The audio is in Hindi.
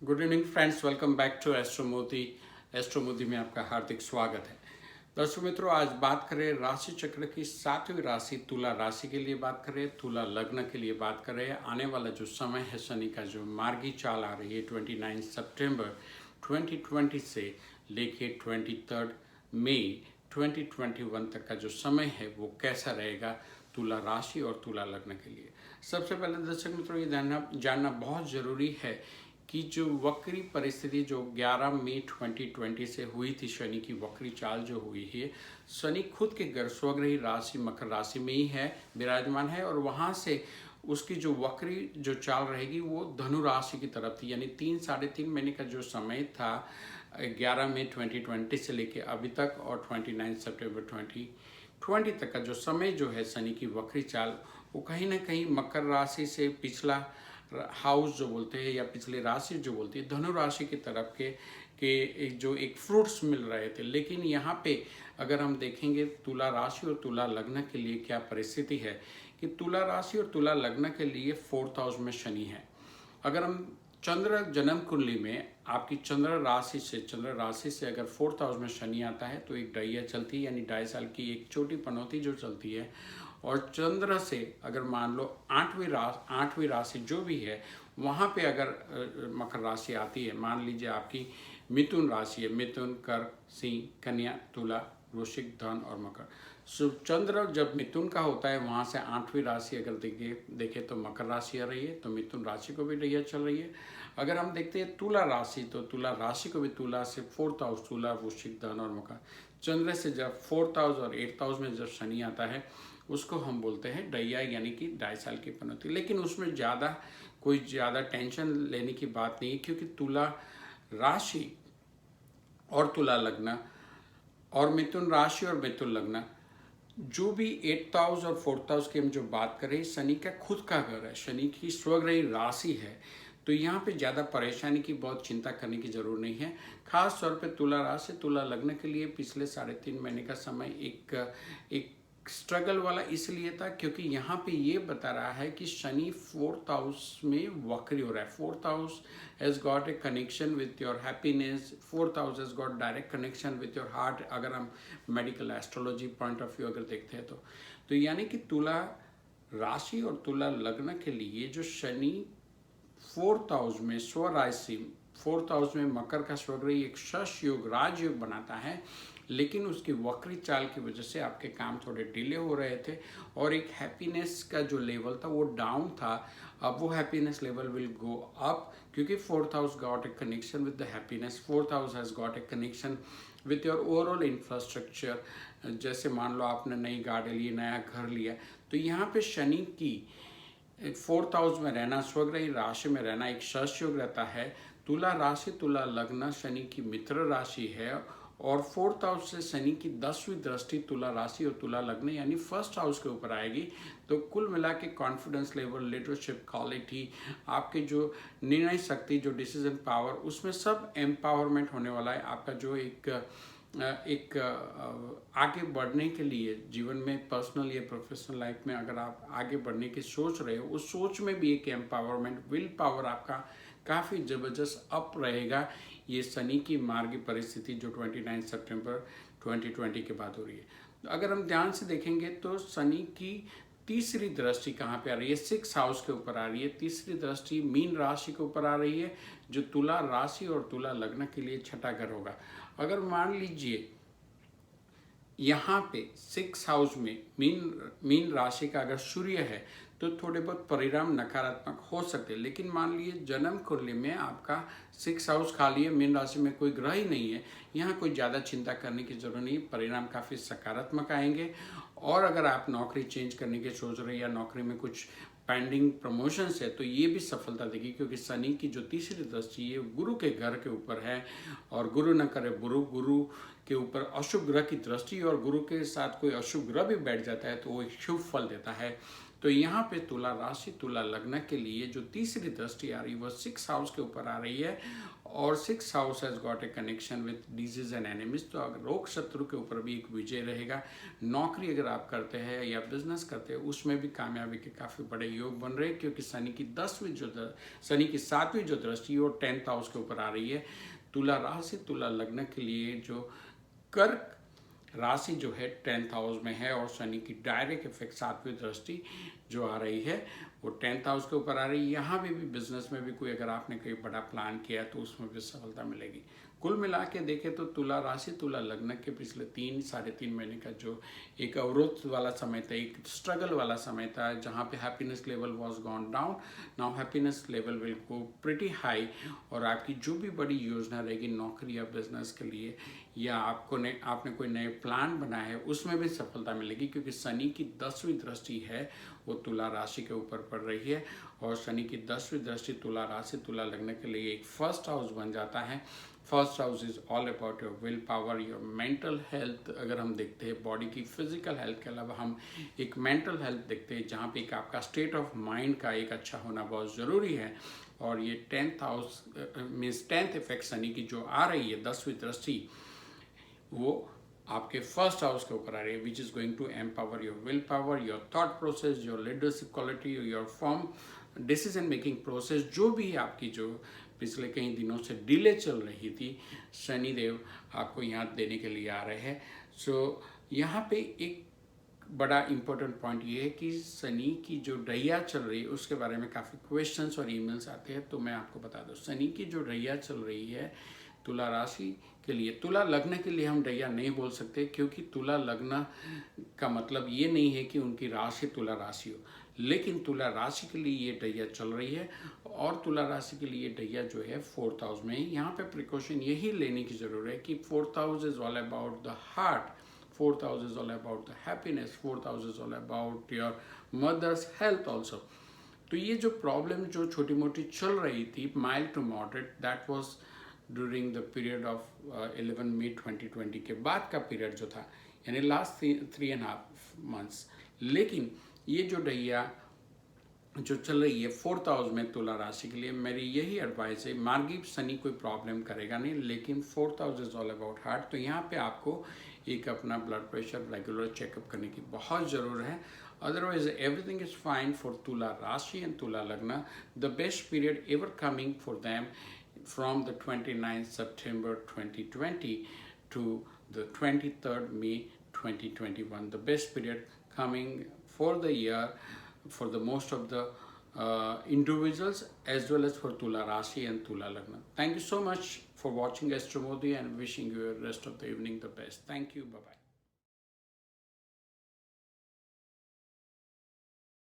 Good evening friends, welcome back to astro Modi. Astro Modi में आपका हार्दिक स्वागत है। दर्शक मित्रों, आज बात करें राशि चक्र की सातवीं राशि तुला राशि के लिए बात करें, तुला लग्न के लिए बात करें। आने वाला जो समय है, शनि का जो मार्गी चाल आ रही है 29 सितंबर 2020 से लेके 23 मई 2021 तक का जो समय है वो कैसा रहेगा तुला राशि और तुला लग्न के लिए। सबसे पहले दर्शक मित्रों, ये जानना बहुत ज़रूरी है कि जो वक्री परिस्थिति जो 11 मई 2020 से हुई थी, शनि की वक्री चाल जो हुई है, शनि खुद के घर स्वग्रही राशि मकर राशि में ही है, विराजमान है, और वहाँ से उसकी जो वक्री जो चाल रहेगी वो धनु राशि की तरफ थी। यानी 3-3.5 महीने का जो समय था 11 मई 2020 से लेके अभी तक, और 29 सितंबर 2020 तक का जो समय जो है शनि की वक्री चाल, वो कहीं ना कहीं मकर राशि से पिछला हाउस जो बोलते हैं या पिछली राशि जो बोलती है धनु राशि की तरफ के जो एक फ्रूट्स मिल रहे थे। लेकिन यहाँ पे अगर हम देखेंगे तुला राशि और तुला लग्न के लिए क्या परिस्थिति है कि तुला राशि और तुला लग्न के लिए 4th हाउस में शनि है। अगर हम चंद्र जन्म कुंडली में आपकी चंद्र राशि से अगर 4th हाउस में शनि आता है तो एक डैया चलती है, यानी 2.5 साल की एक छोटी पनौती जो चलती है। और चंद्र से अगर मान लो आठवीं राशि जो भी है वहाँ पे अगर मकर राशि आती है, मान लीजिए आपकी मिथुन राशि है, मिथुन, कर, सिंह, कन्या, तुला, वृश्चिक, धन और मकर। चंद्र जब मिथुन का होता है वहाँ से आठवीं राशि अगर देखे तो मकर राशि आ रही है, तो मिथुन राशि को भी दैया चल रही है। अगर हम देखते हैं तुला राशि, तो तुला राशि को भी तुला से 4th हाउस, तुला, वृश्चिक, धन और मकर, चंद्र से जब 4th हाउस और 8th हाउस में जब शनि आता है उसको हम बोलते हैं डैया, यानी कि 2.5 साल की पनौती। लेकिन उसमें कोई ज़्यादा टेंशन लेने की बात नहीं है, क्योंकि तुला राशि और तुला लग्न और मिथुन राशि और मिथुन लग्न जो भी 8th हाउस और 4th हाउस की हम जो बात करें, शनि का खुद का घर है, शनि की स्वग्रही राशि है। तो यहाँ पे ज़्यादा परेशानी की बहुत चिंता करने की जरूरत नहीं है। खास तौर पे तुला राशि तुला लग्न के लिए पिछले 3.5 महीने का समय एक स्ट्रगल वाला इसलिए था क्योंकि यहाँ पे ये बता रहा है कि शनि 4th हाउस में वक्री हो रहा है। 4th house has got a connection with your happiness, 4th house has got direct connection with your heart, अगर हम medical astrology point of view अगर देखते हैं तो यानी कि तुला राशि और तुला लग्न के लिए जो शनि 4th हाउस में स्वराशि 4th हाउस में मकर का स्वग्रही एक शश योग राजयोग बनाता है, लेकिन उसकी वक्री चाल की वजह से आपके काम थोड़े डिले हो रहे थे और एक हैप्पीनेस का जो लेवल था वो डाउन था। अब वो happiness level will go up, क्योंकि 4th house got a connection with the happiness. 4th house has got a connection with your overall infrastructure. जैसे मान लो आपने नई गाड़ी ली, नया घर लिया, तो यहाँ पे शनि की 4th हाउस में रहना, स्वग्रही राशि में रहना एक शश योग रहता है। तुला राशि तुला लग्न शनि की मित्र राशि है, और 4th हाउस से शनि की 10वीं दृष्टि तुला राशि और तुला लग्न यानी 1st हाउस के ऊपर आएगी। तो कुल मिला के कॉन्फिडेंस लेवल, लीडरशिप क्वालिटी, आपके जो निर्णय शक्ति, जो डिसीजन पावर, उसमें सब एम्पावरमेंट होने वाला है। आपका जो एक आगे बढ़ने के लिए जीवन में, पर्सनल या प्रोफेशनल लाइफ में अगर आप आगे बढ़ने की सोच रहे हो, उस सोच में भी एक एम्पावरमेंट, विल पावर आपका काफ़ी ज़बरदस्त अप रहेगा। ये शनि की मार्गी परिस्थिति जो 29 सितंबर 2020 के बाद हो रही है। तो अगर हम ध्यान से देखेंगे तो शनि की तीसरी दृष्टि कहाँ पे आ रही है? 6th हाउस के ऊपर आ रही है। तीसरी दृष्टि मीन राशि के ऊपर आ रही है, जो तुला राशि और तुला लग्न के लिए छठा घर होगा। अगर मान लीजिए यहाँ पे 6th हाउस में मीन राशि का अगर सूर्य है तो थोड़े बहुत परिणाम नकारात्मक हो सकते हैं। लेकिन मान लीजिए जन्म कुंडली में आपका 6th हाउस खाली है, मीन राशि में कोई ग्रह ही नहीं है, यहाँ कोई ज़्यादा चिंता करने की जरूरत नहीं, परिणाम काफ़ी सकारात्मक आएंगे। और अगर आप नौकरी चेंज करने की सोच रहे हैं या नौकरी में कुछ पेंडिंग प्रमोशंस है तो ये भी सफलता देगी, क्योंकि शनि की जो तीसरी दृष्टि है गुरु के घर के ऊपर है। और गुरु न करे गुरु के ऊपर अशुभ ग्रह की दृष्टि, और गुरु के साथ कोई अशुभ ग्रह भी बैठ जाता है तो वो एक शुभ फल देता है। तो यहाँ पे तुला राशि तुला लग्न के लिए जो तीसरी दृष्टि आ रही है वो 6th हाउस के ऊपर आ रही है, और 6th house has got a connection with disease and enemies. तो अगर रोग शत्रु के ऊपर भी एक विजय रहेगा। नौकरी अगर आप करते हैं या बिजनेस करते हैं उसमें भी कामयाबी के काफ़ी बड़े योग बन रहे हैं, क्योंकि शनि की 7वीं जो दृष्टि वो 10th हाउस के ऊपर आ रही है। तुला राशि तुला लग्न के लिए जो कर्क राशि जो है 10th हाउस में है, और शनि की डायरेक्ट इफेक्ट 7वीं दृष्टि जो आ रही है वो 10th हाउस के ऊपर आ रही है। यहाँ पे भी बिजनेस में भी कोई अगर आपने कोई बड़ा प्लान किया तो उसमें भी सफलता मिलेगी। कुल मिला के देखें तो तुला राशि तुला लग्न के पिछले 3-3.5 महीने का जो एक अवरोध वाला समय था, एक स्ट्रगल वाला समय था, जहाँ पे happiness level was gone down, now happiness level will go pretty high. और आपकी जो भी बड़ी योजना रहेगी नौकरी या बिजनेस के लिए, या आपने कोई नए प्लान बनाए है उसमें भी सफलता मिलेगी, क्योंकि शनि की 10वीं दृष्टि है वो तुला राशि के ऊपर पड़ रही है। और शनि की 10वीं दृष्टि तुला राशि तुला लग्न के लिए एक फर्स्ट हाउस बन जाता है। First house is all about your will power, your mental health. अगर हम देखते हैं बॉडी की फिजिकल हेल्थ के अलावा हम एक मेंटल हेल्थ देखते हैं, जहाँ पे एक आपका स्टेट ऑफ माइंड का एक अच्छा होना बहुत ज़रूरी है। और ये 10th house means 10th effect Shani की जो आ रही है 10वीं दृष्टि, वो आपके फर्स्ट हाउस के ऊपर आ रही है, which is going to empower your will power, your thought process, your leadership quality, your form decision making process. जो भी आपकी जो पिछले कई दिनों से डिले चल रही थी, शनिदेव आपको यहाँ देने के लिए आ रहे हैं। सो यहाँ पे एक बड़ा इम्पोर्टेंट पॉइंट ये है कि शनि की जो रैया चल रही है उसके बारे में काफ़ी क्वेश्चंस और ईमेल्स आते हैं, तो मैं आपको बता दूं शनि की जो रैया चल रही है तुला राशि के लिए, तुला लग्न के लिए हम रैया नहीं बोल सकते, क्योंकि तुला लग्न का मतलब ये नहीं है कि उनकी राशि तुला राशि हो, लेकिन तुला राशि के लिए ये रैया चल रही है। और तुला राशि के लिए रैया जो है 4th हाउस में, यहाँ पे प्रिकॉशन यही लेने की ज़रूरत है कि 4th house is all about the heart, 4th house is all about the happiness, 4th house is all about your mother's health also। तो ये जो प्रॉब्लम जो छोटी मोटी चल रही थी mild to moderate, that was during the period of 11 मई 2020 के बाद का पीरियड जो था, यानी लास्ट 3.5 months। लेकिन ये जो रैया जो चल रही है 4th हाउस में तुला राशि के लिए, मेरी यही एडवाइस है, मार्गी शनि कोई प्रॉब्लम करेगा नहीं, लेकिन 4th house is all about heart. तो यहाँ पे आपको एक अपना ब्लड प्रेशर रेगुलर चेकअप करने की बहुत ज़रूरत है। Otherwise everything is fine for तुला राशि एंड तुला लग्न। The best period ever coming for them from the 29th September 2020 to the 23rd May 2021, the best period coming for the year for the most of the individuals, as well as for Tula Rashi and Tula Lagna. Thank you so much for watching Astro Modi, and wishing you the rest of the evening the best. Thank you. Bye-bye.